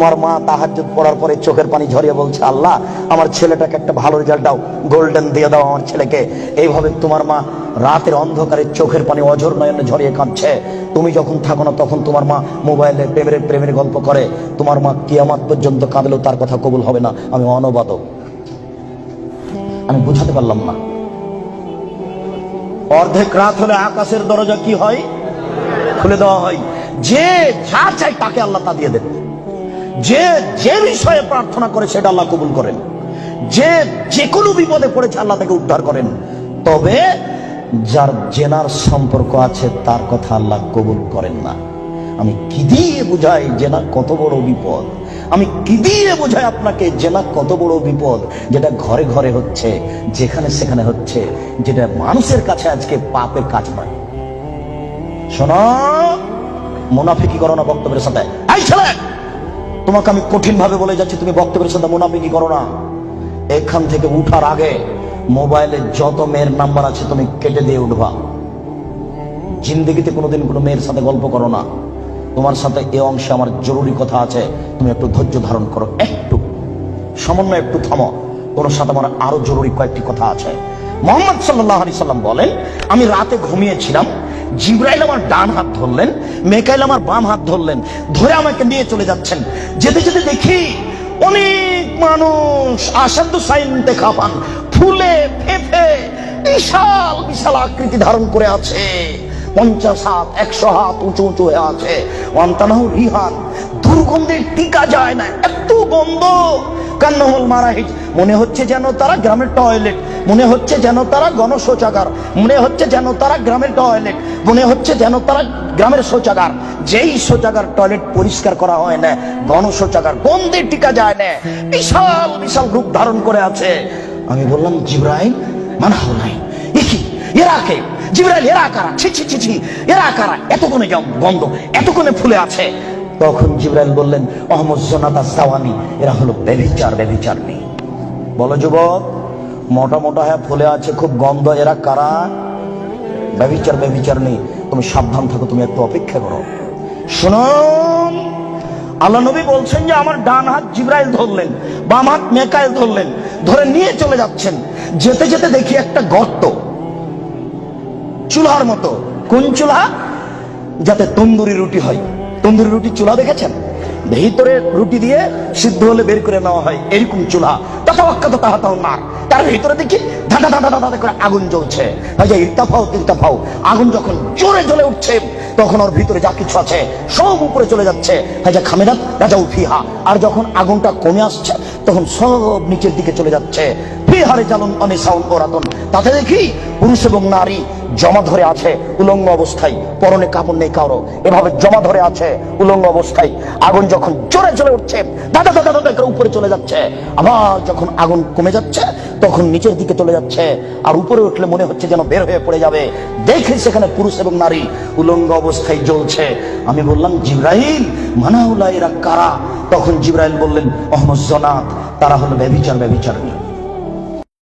তোমার মা তাহাজ্জুদ পড়ার পরে চোখের পানি ঝরিয়ে বলছে, আল্লাহ আমার ছেলেটাকে একটা ভালো রেজাল্ট দাও, গোল্ডেন দিয়ে দাও আমার ছেলেকে। এইভাবে তোমার মা রাতের অন্ধকারে চোখের পানি অঝর নয়নে ঝরিয়ে কাঁদছে। তুমি যখন থাকো না তখন তোমার মা মোবাইলে প্রেমের গল্প করে। তোমার মা কিয়ামত পর্যন্ত কাঁদলেও তার কথা কবুল হবে না। আমি অনবাদক, আমি বুঝাতে পারলাম না। অর্ধেক রাত হলে আকাশের দরজা কি হয়? খুলে দেওয়া হয়। যে যা চাই তাকে আল্লাহ তা দিয়ে দেন। যে যে বিষয়ে প্রার্থনা করে সেটা আল্লাহ কবুল করেন। যে যে কোনো বিপদে পড়েছে আল্লাহ তাকে উদ্ধার করেন। তবে যার জেনার সম্পর্ক আছে তার কথা আল্লাহ কবুল করেন না। আমি কি দিয়ে বুঝাই জেনা কত বড় বিপদ? আমি কি দিয়ে বোঝাই আপনাকে জেনা কত বড় বিপদ? যেটা ঘরে ঘরে হচ্ছে, যেখানে সেখানে হচ্ছে, যেটা মানুষের কাছে আজকে পাপের কাজ নয়। শোনো, মুনাফিকি করো না বক্তব্যের সাথে। এই ছেলে, তোমাকে আমি কঠিন ভাবে বলে যাচ্ছি, তুমি বক্তব্যের সাথে মুনাফিকি করো না। এখান থেকে উঠার আগে মোবাইলে যত মেয়ের নাম্বার আছে তুমি কেটে দিয়ে উঠবা। জিন্দগিতে কোনোদিন কোনো মেয়ের সাথে গল্প করো না। তোমার সাথে এ অংশে আমার জরুরি কথা আছে, তুমি একটু ধৈর্য ধারণ করো, একটু সামান্য একটু থামো। তোমার সাথে আমার আরো জরুরি কয়েকটি কথা আছে। মুহাম্মদ সাল্লাল্লাহু আলাইহি সাল্লাম বলেন, আমি রাতে ঘুমিয়েছিলাম, জিবরাইল আমার ডান হাত ধরলেন, মিকাইল আমার বাম হাত ধরলেন, ধরে আমাকে নিয়ে চলে যাচ্ছেন। যেতে যেতে দেখি অনেক মানুষ আসাদু সাইন দেখা পান, ফুলে ফেঁপে বিশাল বিশাল আকৃতি ধারণ করে আছে। 50 হাত 100 হাত উঁচু উঁচু হয়ে আছে। ওয়ান্তানাহু রিহান, দুর্গন্ধে টিকা যায় না, এত গন্ধ। কান্নাহুল মারাহিজ, মনে হচ্ছে যেন তারা গ্রামের টয়লেট, মনে হচ্ছে যেন তারা গণশৌচাগার, মনে হচ্ছে যেন তারা গ্রামের টয়লেট, মনে হচ্ছে যেন তারা গ্রামের শৌচাগার। যেই শৌচাগার টয়লেট পরিষ্কার করা হয় না, গণশৌচাগার, গন্ধে টিকা যায় না, বিশাল বিশাল রূপ ধারণ করে আছে। আমি বললাম, জিবরাইল মানহাউলাই, কি এরা কে? জিবরাইল, এরা কারা? ছি ছি ছি ছি, এরা কারা? এতক্ষণে গন্ধ, এতক্ষণে ফুলে আছে। তখন জিবরাইল বললেন, আহমদ জোনাতা সাওয়ানি, এরা হলো ব্যভিচারী। বলো যুবক, মোটা মোটা হ্যাঁ ফুলে আছে, খুব গন্ধ, এরা কারা? ব্যভিচারী। তুমি সাবধান থাকো, তুমি একটু অপেক্ষা করো। শুনুন, আল্লাহ নবী বলছেন যে আমার ডান হাত জিবরাইল ধরলেন, বাম হাত মিকাইল ধরলেন, ধরে নিয়ে চলে যাচ্ছেন। যেতে যেতে দেখি একটা গর্ত, চুলার মতো। কোন চুলা? যাতে তন্দুরি রুটি হয়। তন্দুরি রুটি চুলা দেখেছেন? ভিতরে রুটি দিয়ে সিদ্ধ হলে বের করে নেওয়া হয়, এরকম চুলা। তার ভিতরে দেখি ধাঁধা ধাঁধা ধাঁধা করে আগুন জ্বলছে। ইরতাফাও, আগুন যখন জোরে জ্বলে উঠছে তখন ওর ভিতরে যা কিছু আছে সব উপরে চলে যাচ্ছে। খামেদাত রাজা ফিহা, আর যখন আগুনটা কমে আসছে তখন সব নিচের দিকে চলে যাচ্ছে। ফিহারে জালুন অনিসাউন ওরাতুন, তাতে দেখি পুরুষ এবং নারী জমা ধরে আছে উলঙ্গ অবস্থায়, পরনে কাপড় নেই কারো, এভাবে জমা ধরে আছে উলঙ্গ অবস্থায়। আগুন যখন জোরে জ্বলে উঠছে দাদা দাদা দাদা করে উপরে চলে যাচ্ছে, আবার যখন আগুন কমে যাচ্ছে তখন নিচের দিকে চলে যাচ্ছে। আর উপরে উঠলে মনে হচ্ছে যেন বের হয়ে পড়ে যাবে। দেখে সেখানে পুরুষ এবং নারী উলঙ্গ অবস্থায় জ্বলছে। আমি বললাম, জিবরাইল মানাউলা, এরা কারা? তখন জিবরাইল বললেন, আহমদ জনাত, তারা হলো ব্যভিচারী।